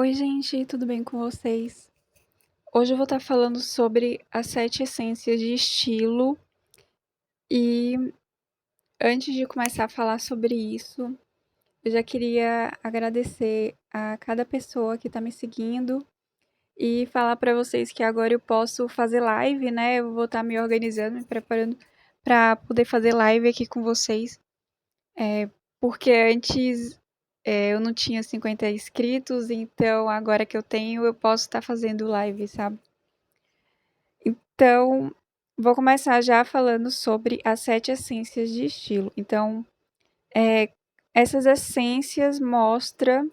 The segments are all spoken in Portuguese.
Oi, gente, tudo bem com vocês? Hoje eu vou estar falando sobre as 7 essências de estilo e antes de começar a falar sobre isso, eu já queria agradecer a cada pessoa que está me seguindo e falar para vocês que agora eu posso fazer live, né? Eu vou estar me organizando, me preparando para poder fazer live aqui com vocês, porque antes eu não tinha 50 inscritos, então agora que eu tenho, eu posso estar fazendo live, sabe? Então, vou começar já falando sobre as 7 essências de estilo. Então, eh, essas essências mostram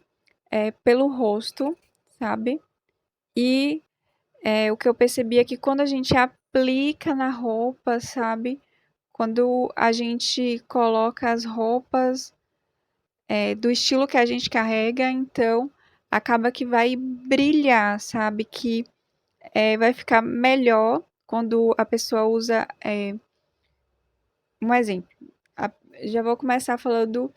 pelo rosto, sabe? E o que eu percebi é que quando a gente aplica na roupa, sabe? Quando a gente coloca as roupas do estilo que a gente carrega, então acaba que vai brilhar, sabe? Que vai ficar melhor quando a pessoa usa. Um exemplo. A- Já vou começar falando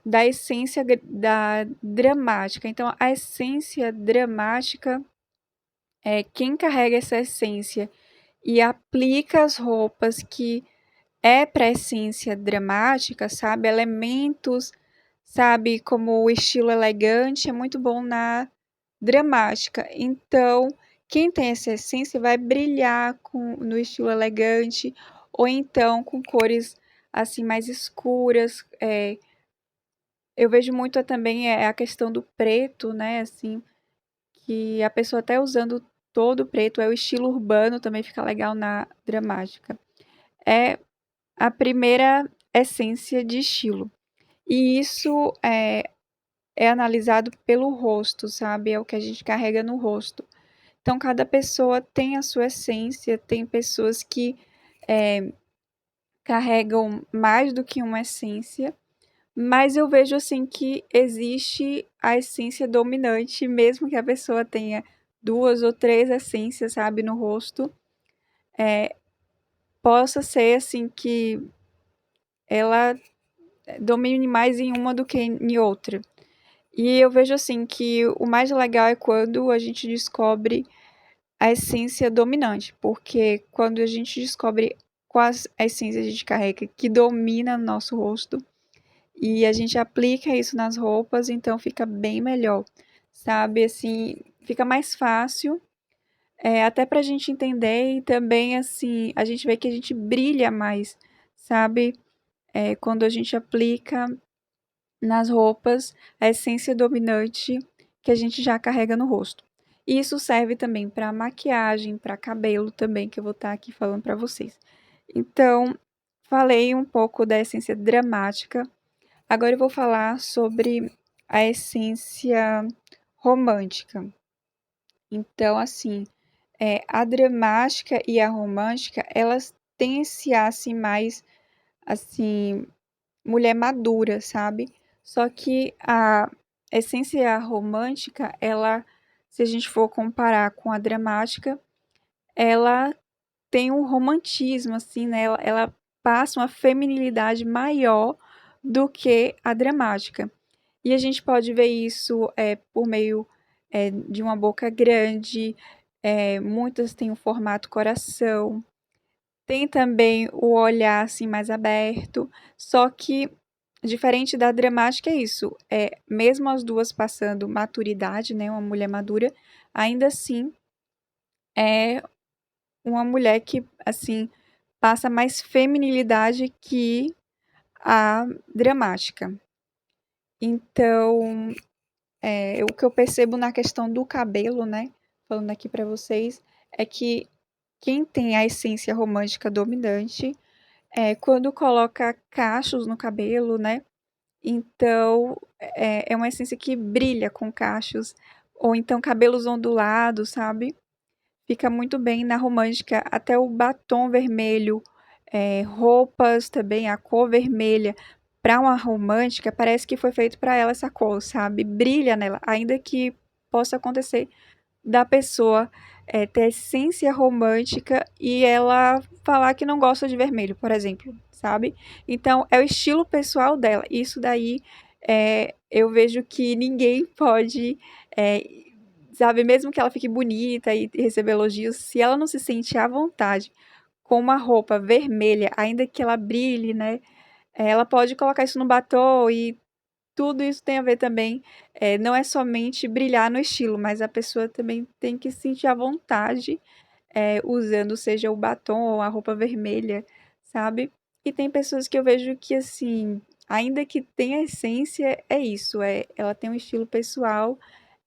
da essência da dramática. Então, a essência dramática é quem carrega essa essência e aplica as roupas que é para essência dramática, sabe? Elementos, sabe? Como o estilo elegante é muito bom na dramática. Então, quem tem essa essência vai brilhar no estilo elegante ou então com cores assim mais escuras. Eu vejo muito também a questão do preto, né? Assim, que a pessoa até usando todo preto, é o estilo urbano, também fica legal na dramática. É a primeira essência de estilo. E isso é analisado pelo rosto, sabe? É o que a gente carrega no rosto. Então, cada pessoa tem a sua essência, tem pessoas que carregam mais do que uma essência, mas eu vejo assim que existe a essência dominante, mesmo que a pessoa tenha duas ou três essências, sabe, no rosto, possa ser assim que ela domine mais em uma do que em outra. E eu vejo assim que o mais legal é quando a gente descobre a essência dominante, porque quando a gente descobre quais essências a gente carrega que domina no nosso rosto e a gente aplica isso nas roupas, então fica bem melhor, sabe? Assim, fica mais fácil, até pra gente entender e também, assim, a gente vê que a gente brilha mais, sabe? Quando a gente aplica nas roupas a essência dominante que a gente já carrega no rosto. E isso serve também para maquiagem, para cabelo também, que eu vou estar aqui falando para vocês. Então, falei um pouco da essência dramática. Agora eu vou falar sobre a essência romântica. Então, assim, a dramática e a romântica, elas têm esse ar assim, mais assim, mulher madura, sabe? Só que a essência romântica, ela, se a gente for comparar com a dramática, ela tem um romantismo, assim, né? Ela passa uma feminilidade maior do que a dramática. E a gente pode ver isso por meio de uma boca grande, muitas têm o formato coração, tem também o olhar assim mais aberto, só que diferente da dramática é isso, mesmo as duas passando maturidade, né, uma mulher madura, ainda assim é uma mulher que assim passa mais feminilidade que a dramática. Então, o que eu percebo na questão do cabelo, né, falando aqui para vocês, é que quem tem a essência romântica dominante quando coloca cachos no cabelo, né? Então, é uma essência que brilha com cachos, ou então cabelos ondulados, sabe? Fica muito bem na romântica, até o batom vermelho, roupas também, a cor vermelha, para uma romântica, parece que foi feito para ela essa cor, sabe? Brilha nela, ainda que possa acontecer da pessoa ter essência romântica e ela falar que não gosta de vermelho, por exemplo, sabe? Então, é o estilo pessoal dela. Isso daí eu vejo que ninguém pode, eh, sabe, mesmo que ela fique bonita e receber elogios, se ela não se sente à vontade com uma roupa vermelha, ainda que ela brilhe, né, ela pode colocar isso no batom e tudo isso tem a ver também, não é somente brilhar no estilo, mas a pessoa também tem que se sentir à vontade, usando seja o batom ou a roupa vermelha, sabe. E tem pessoas que eu vejo que, assim, ainda que tenha essência, é isso, ela tem um estilo pessoal,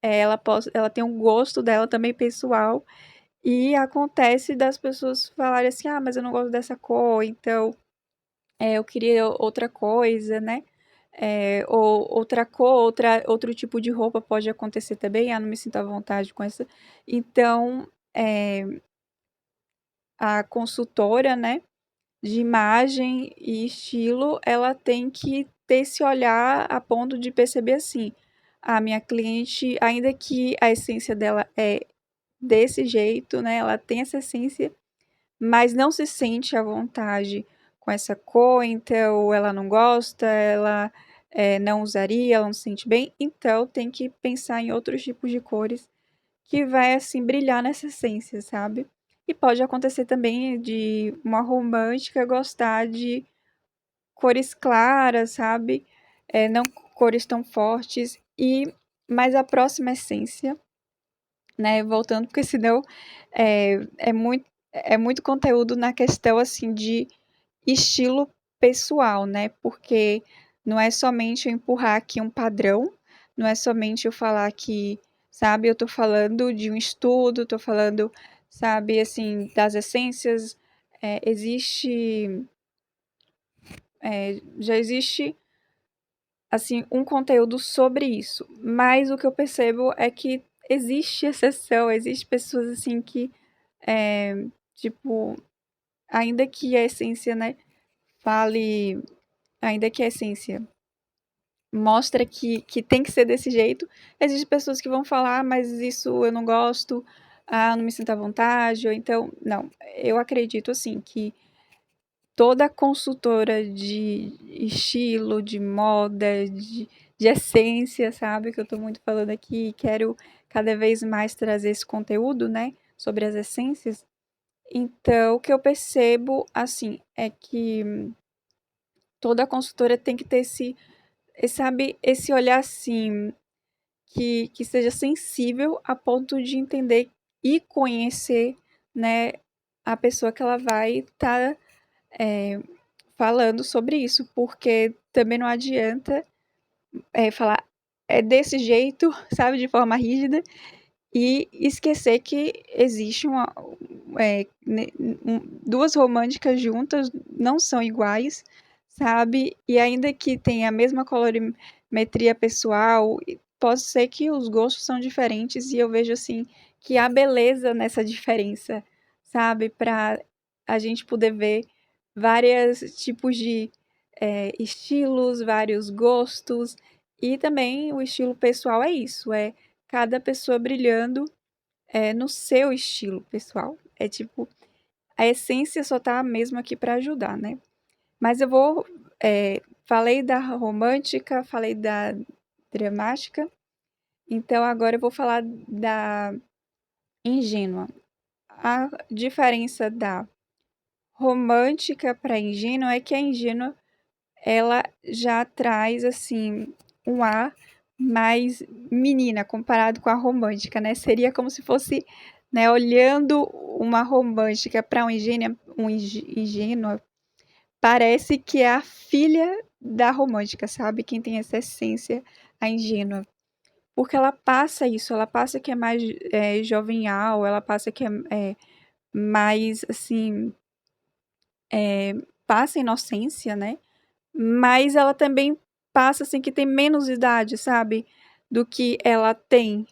ela tem um gosto dela também pessoal, e acontece das pessoas falarem assim: "Ah, mas eu não gosto dessa cor, então, eu queria outra coisa", né. Ou outra cor, outro tipo de roupa pode acontecer também, "Ah, não me sinto à vontade com essa". Então, a consultora, né, de imagem e estilo, ela tem que ter esse olhar a ponto de perceber assim: "A minha cliente, ainda que a essência dela é desse jeito, né, ela tem essa essência, mas não se sente à vontade com essa cor, então ela não gosta, ela, não usaria, ela não se sente bem, então tem que pensar em outros tipos de cores que vai, assim, brilhar nessa essência, sabe". E pode acontecer também de uma romântica gostar de cores claras, sabe, não cores tão fortes mas a próxima essência, né, voltando, porque senão, é muito conteúdo na questão, assim, de estilo pessoal, né, porque não é somente eu empurrar aqui um padrão, não é somente eu falar que, sabe, eu tô falando de um estudo, tô falando, sabe, assim, das essências, existe, já existe, assim, um conteúdo sobre isso, mas o que eu percebo é que existe exceção, existe pessoas, assim, que, tipo, ainda que a essência, né, fale ainda que a essência mostra que tem que ser desse jeito, existem pessoas que vão falar: "Ah, mas isso eu não gosto, ah, não me sinto à vontade", ou então não, eu acredito, assim, que toda consultora de estilo, de moda, de essência, sabe, que eu tô muito falando aqui e quero cada vez mais trazer esse conteúdo, né, sobre as essências. Então o que eu percebo, assim, é que toda consultora tem que ter sabe, esse olhar, assim, que seja sensível a ponto de entender e conhecer, né, a pessoa que ela vai estar, falando sobre isso, porque também não adianta, falar: "É desse jeito", sabe, de forma rígida, e esquecer que existe ne 2 românticas juntas não são iguais, sabe, e ainda que tenha a mesma colorimetria pessoal, pode ser que os gostos são diferentes e eu vejo, assim, que há beleza nessa diferença, sabe, pra a gente poder ver vários tipos de, estilos, vários gostos, e também o estilo pessoal é isso, cada pessoa brilhando, no seu estilo pessoal. É tipo, a essência só tá mesmo aqui para ajudar, né. Mas eu vou, falei da romântica, falei da dramática, então agora eu vou falar da ingênua. A diferença da romântica para ingênua é que a ingênua ela já traz, assim, um ar mais menina comparado com a romântica, né, seria como se fosse, né, olhando uma romântica para ingênua, parece que é a filha da romântica, sabe, quem tem essa essência, a ingênua. Porque ela passa isso, ela passa que é mais, jovial, ela passa que é mais, assim, passa inocência, né. Mas ela também passa, assim, que tem menos idade, sabe, do que ela tem,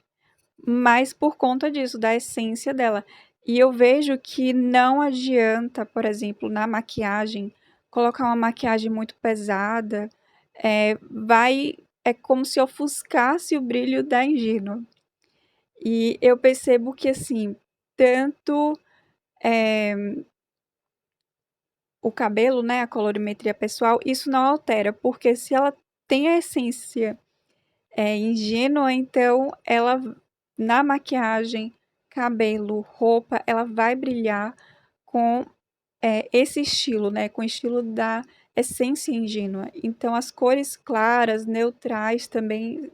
mas por conta disso, da essência dela. E eu vejo que não adianta, por exemplo, na maquiagem, colocar uma maquiagem muito pesada, é como se ofuscasse o brilho da ingênua. E eu percebo que, assim, tanto, eh, o cabelo, né, a colorimetria pessoal, isso não altera, porque se ela tem a essência ingênua, então ela, na maquiagem, cabelo, roupa, ela vai brilhar com esse estilo, né? Com o estilo da essência ingênua. Então, as cores claras, neutrais também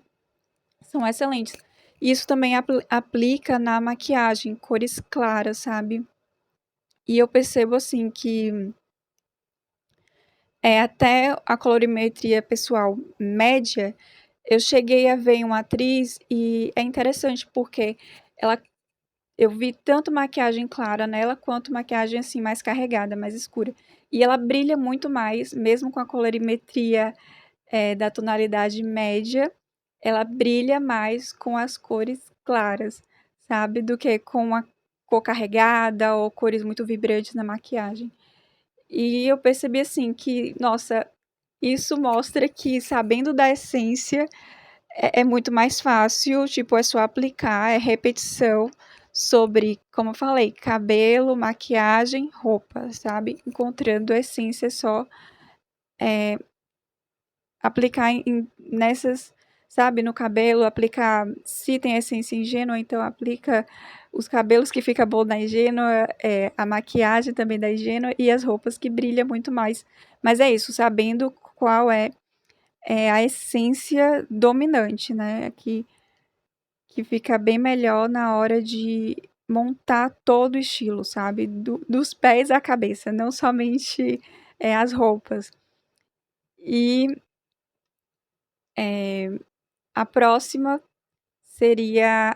são excelentes. Isso também aplica na maquiagem, cores claras, sabe? E eu percebo assim que até a colorimetria pessoal média, eu cheguei a ver uma atriz e é interessante porque ela, eu vi tanto maquiagem clara nela quanto maquiagem assim mais carregada, mais escura. E ela brilha muito mais, mesmo com a colorimetria da tonalidade média, ela brilha mais com as cores claras, sabe? Do que com a cor carregada ou cores muito vibrantes na maquiagem. E eu percebi assim que, nossa, isso mostra que sabendo da essência é muito mais fácil, tipo, é só aplicar, é repetição sobre, como eu falei, cabelo, maquiagem, roupa, sabe? Encontrando a essência só aplicar nessas, sabe, no cabelo, aplicar, se tem essência ingênua, então aplica os cabelos que fica bom na ingênua, a maquiagem também da ingênua e as roupas que brilha muito mais. Mas é isso, sabendo qual é a essência dominante, né? Que fica bem melhor na hora de montar todo o estilo, sabe? Dos pés à cabeça, não somente as roupas. E a próxima seria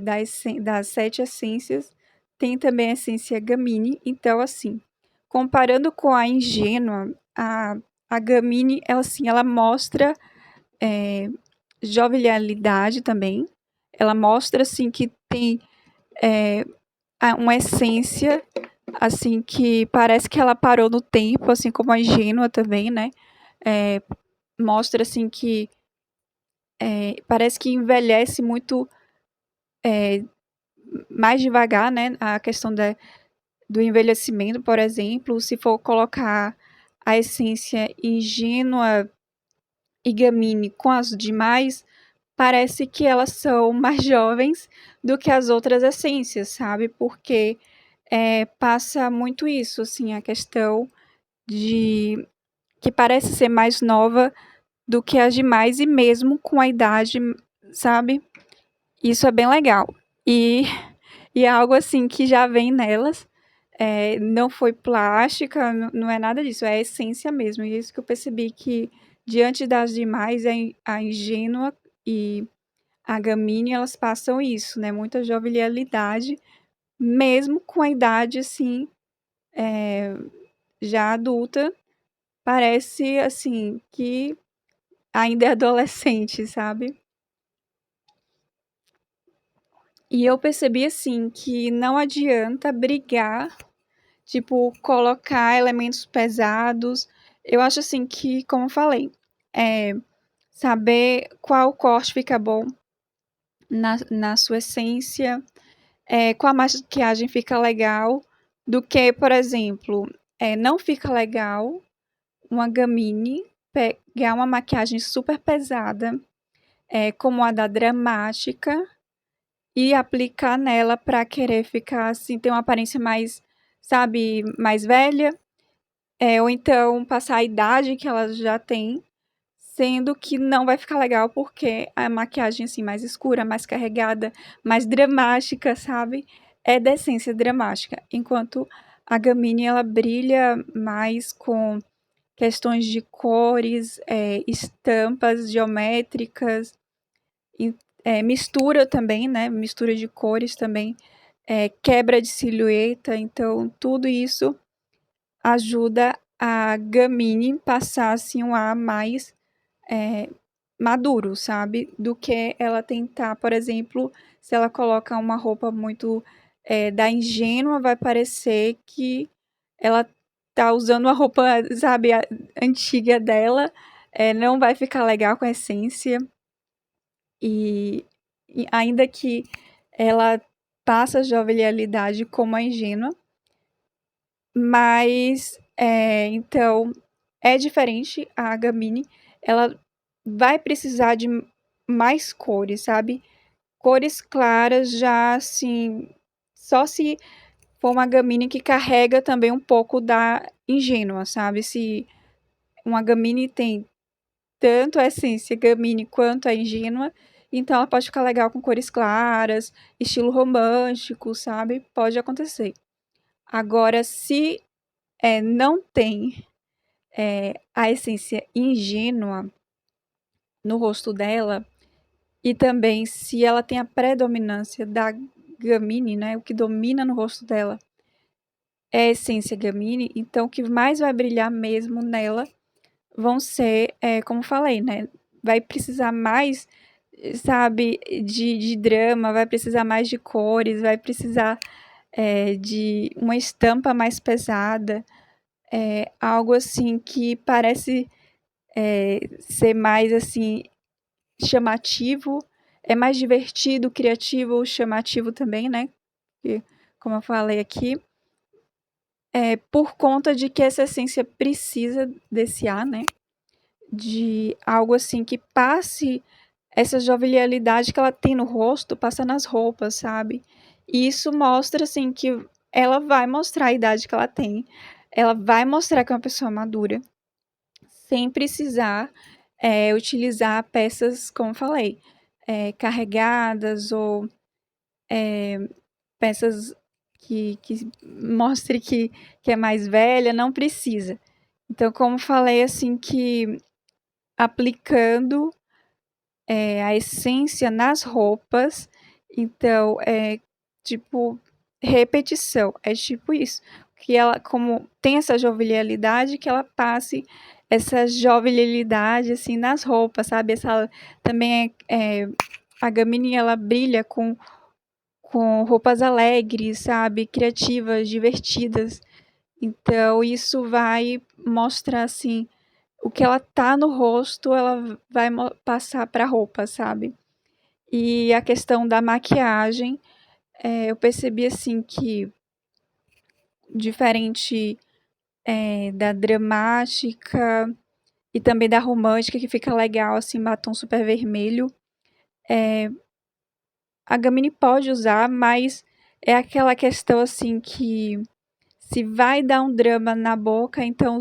das 7 essências, tem também a essência Gamini. Então, assim, comparando com a ingênua, a Gamini, ela, assim, ela mostra jovialidade também. Ela mostra, assim, que tem uma essência, assim, que parece que ela parou no tempo, assim como a ingênua também, né? Mostra, assim, que parece que envelhece muito mais devagar, né? A questão do envelhecimento, por exemplo, se for colocar a essência ingênua e Gamini com as demais, parece que elas são mais jovens do que as outras essências, sabe? Porque passa muito isso, assim, a questão de que parece ser mais nova do que as demais e mesmo com a idade, sabe? Isso é bem legal. E é algo assim que já vem nelas. Não foi plástica, não é nada disso, é a essência mesmo. E é isso que eu percebi que, diante das demais, a ingênua e a Gamini, elas passam isso, né? Muita jovialidade, mesmo com a idade, assim, já adulta, parece, assim, que ainda é adolescente, sabe? E eu percebi, assim, que não adianta brigar, tipo, colocar elementos pesados. Eu acho, assim, que, como eu falei, saber qual corte fica bom na sua essência, qual maquiagem fica legal, do que, por exemplo, não fica legal uma Gamini pegar uma maquiagem super pesada, como a da Dramática, e aplicar nela para querer ficar assim, ter uma aparência mais, sabe, mais velha, ou então passar a idade que ela já tem, sendo que não vai ficar legal porque a maquiagem assim mais escura, mais carregada, mais dramática, sabe? É da essência dramática, enquanto a Gamini ela brilha mais com questões de cores, estampas geométricas, mistura também, né? Mistura de cores também, quebra de silhueta, então tudo isso ajuda a Gamini passar assim um ar mais maduro, sabe? Do que ela tentar, por exemplo, se ela coloca uma roupa muito da ingênua, vai parecer que ela tá usando a roupa, sabe, antiga dela, não vai ficar legal com a essência. E ainda que ela passa a jovialidade como a ingênua, mas então é diferente a Gamini, ela vai precisar de mais cores, sabe? Cores claras já, assim, só se for uma gamine que carrega também um pouco da ingênua, sabe? Se uma gamine tem tanto a essência gamine quanto a ingênua, então ela pode ficar legal com cores claras, estilo romântico, sabe? Pode acontecer. Agora, se não tem a essência ingênua no rosto dela, e também se ela tem a predominância da gamine, né? O que domina no rosto dela é a essência gamine, então o que mais vai brilhar mesmo nela vão ser, como falei, né? Vai precisar mais, sabe, de drama, vai precisar mais de cores, vai precisar de uma estampa mais pesada, algo assim que parece ser mais assim chamativo, é mais divertido, criativo, chamativo também, né? Que, como eu falei aqui, por conta de que essa essência precisa desse ar, né? De algo assim que passe essa jovialidade que ela tem no rosto, passa nas roupas, sabe? E isso mostra assim que ela vai mostrar a idade que ela tem, ela vai mostrar que é uma pessoa madura, sem precisar utilizar peças, como eu falei, carregadas ou peças que mostre que é mais velha, não precisa. Então, como falei, assim, que aplicando a essência nas roupas, então é tipo repetição, é tipo isso. Que ela, como tem essa jovialidade, que ela passe essa jovialidade assim nas roupas, sabe? Essa também a Gamini ela brilha com roupas alegres, sabe? Criativas, divertidas. Então, isso vai mostrar, assim, o que ela tá no rosto, ela vai passar pra roupa, sabe? E a questão da maquiagem, eu percebi, assim, que diferente da dramática e também da romântica, que fica legal, assim, batom super vermelho, a Gamini pode usar, mas é aquela questão, assim, que se vai dar um drama na boca, então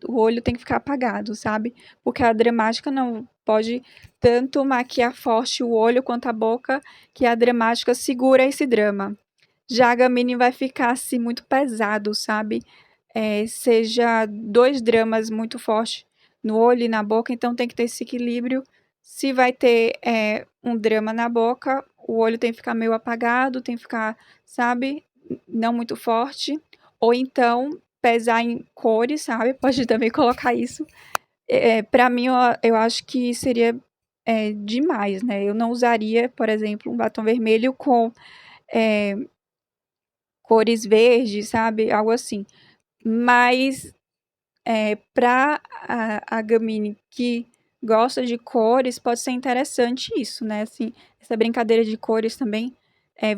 o olho tem que ficar apagado, sabe? Porque a dramática não pode tanto maquiar forte o olho quanto a boca, que a dramática segura esse drama. Já a Gamini vai ficar assim muito pesado, sabe? Seja dois dramas muito fortes no olho e na boca, então tem que ter esse equilíbrio. Se vai ter um drama na boca, o olho tem que ficar meio apagado, tem que ficar, sabe, não muito forte. Ou então pesar em cores, sabe? Pode também colocar isso. Para mim, eu acho que seria demais, né? Eu não usaria, por exemplo, um batom vermelho com é, cores verdes, sabe? Algo assim. Mas para a Gamini que gosta de cores, pode ser interessante isso, né? Assim, essa brincadeira de cores também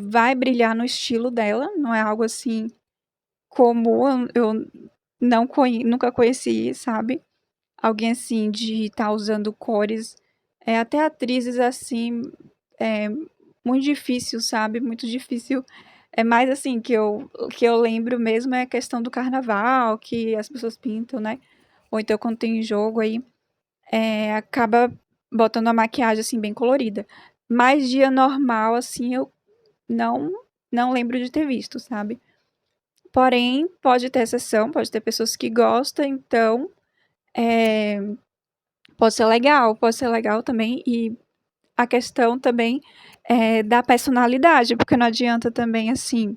vai brilhar no estilo dela, não é algo assim comum, eu não nunca conheci, sabe? Alguém assim de estar usando cores, até atrizes assim, é muito difícil, sabe? Muito difícil. É mais assim que eu lembro mesmo é a questão do carnaval, que as pessoas pintam, né? Ou então quando tem jogo aí, acaba botando a maquiagem assim bem colorida. Mas dia normal assim eu não não lembro de ter visto, sabe? Porém, pode ter exceção, pode ter pessoas que gostam, então pode ser legal também. E a questão também da personalidade, porque não adianta também, assim,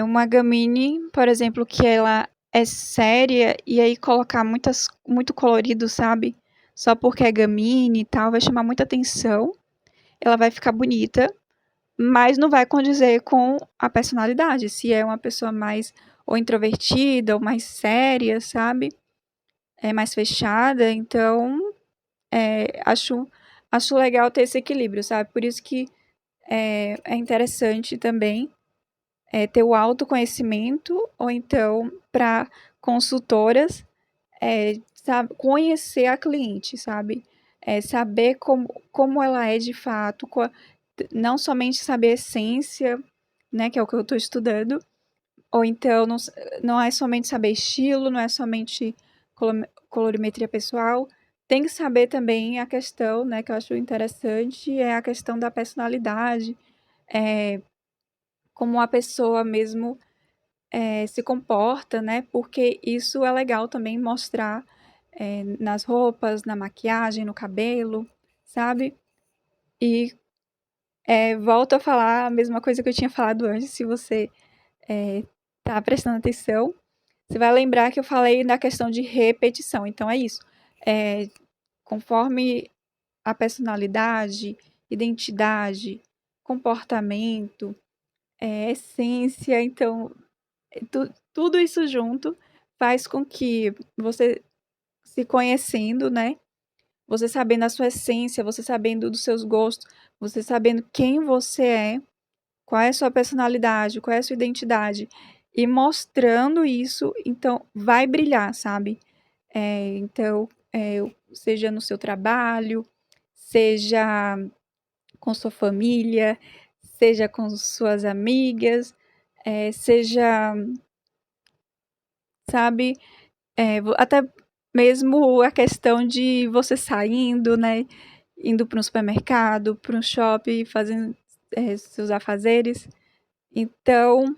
uma Gamini, por exemplo, que ela é séria e aí colocar muito colorido, sabe? Só porque é Gamini e tal, vai chamar muita atenção, ela vai ficar bonita, mas não vai condizer com a personalidade. Se é uma pessoa mais ou introvertida ou mais séria, sabe? É mais fechada, então acho legal ter esse equilíbrio, sabe? Por isso que é interessante também ter o autoconhecimento, ou então para consultoras sabe, conhecer a cliente, sabe? Saber como ela é de fato, não somente saber a essência, né, que é o que eu estou estudando, ou então não é somente saber estilo, não é somente colorimetria pessoal, tem que saber também a questão, né, que eu acho interessante, é a questão da personalidade, como a pessoa mesmo se comporta, né, porque isso é legal também mostrar nas roupas, na maquiagem, no cabelo, sabe? E volto a falar a mesma coisa que eu tinha falado antes, se você tá prestando atenção, você vai lembrar que eu falei da questão de repetição. Então é isso. Conforme a personalidade, identidade, comportamento, essência, então tudo isso junto faz com que você se conhecendo, né? Você sabendo a sua essência, você sabendo dos seus gostos, você sabendo quem você é, qual é a sua personalidade, qual é a sua identidade, e mostrando isso, então vai brilhar, sabe? Então, seja no seu trabalho, seja com sua família, seja com suas amigas, seja, sabe, até mesmo a questão de você saindo, né, indo para um supermercado, para um shopping, fazendo seus afazeres. Então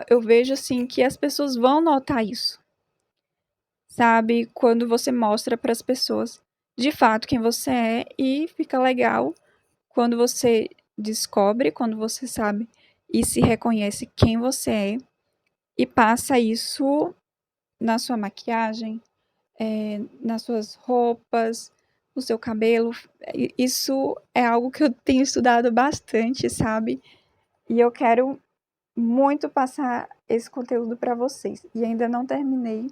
eu vejo assim que as pessoas vão notar isso, sabe? Quando você mostra para as pessoas de fato quem você é, e fica legal quando você descobre, quando você sabe e se reconhece quem você é e passa isso na sua maquiagem, nas suas roupas, no seu cabelo. Isso é algo que eu tenho estudado bastante, sabe? E eu quero muito passar esse conteúdo para vocês. E ainda não terminei.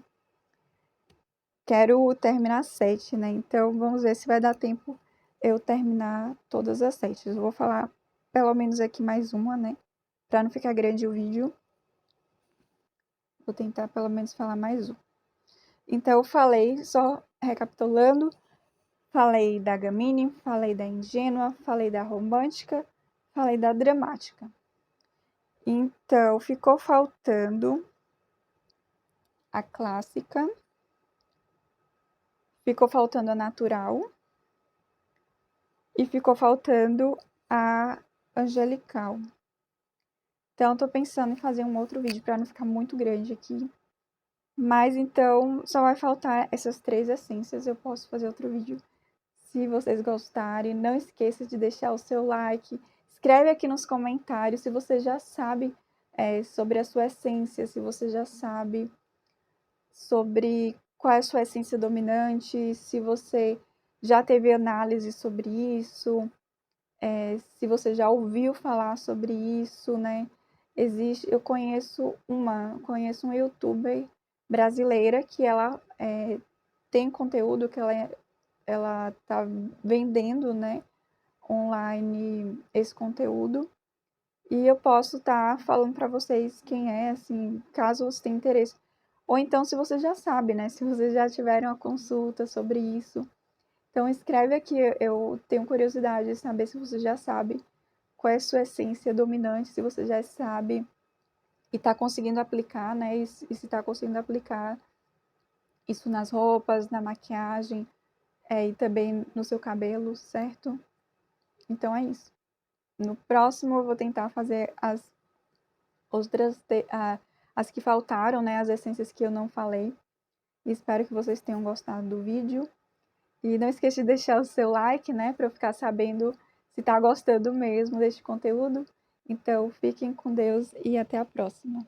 Quero terminar 7, né? Então vamos ver se vai dar tempo eu terminar todas as 7. Eu vou falar pelo menos aqui mais uma, né? Para não ficar grande o vídeo. Vou tentar pelo menos falar mais uma. Então eu falei, só recapitulando, falei da Gamini, falei da ingênua, falei da romântica, falei da dramática. Então ficou faltando a clássica, ficou faltando a natural e ficou faltando a angelical. Então tô pensando em fazer um outro vídeo para não ficar muito grande aqui. Mas então só vai faltar essas 3 essências. Eu posso fazer outro vídeo se vocês gostarem. Não esqueça de deixar o seu like. Escreve aqui nos comentários se você já sabe sobre a sua essência, se você já sabe sobre qual é a sua essência dominante, se você já teve análise sobre isso, se você já ouviu falar sobre isso, né? Eu conheço um youtuber brasileira que ela tem conteúdo que ela tá vendendo, né, online esse conteúdo. E eu posso estar falando para vocês quem é, assim, caso você tenha interesse. Ou então, se você já sabe, né? Se vocês já tiveram uma consulta sobre isso. Então, escreve aqui. Eu tenho curiosidade de saber se você já sabe qual é a sua essência dominante, se você já sabe e está conseguindo aplicar, né? E se está conseguindo aplicar isso nas roupas, na maquiagem e também no seu cabelo, certo? Então é isso. No próximo eu vou tentar fazer as outras, as que faltaram, né? As essências que eu não falei. Espero que vocês tenham gostado do vídeo. E não esqueça de deixar o seu like, né? Para eu ficar sabendo se tá gostando mesmo deste conteúdo. Então, fiquem com Deus e até a próxima.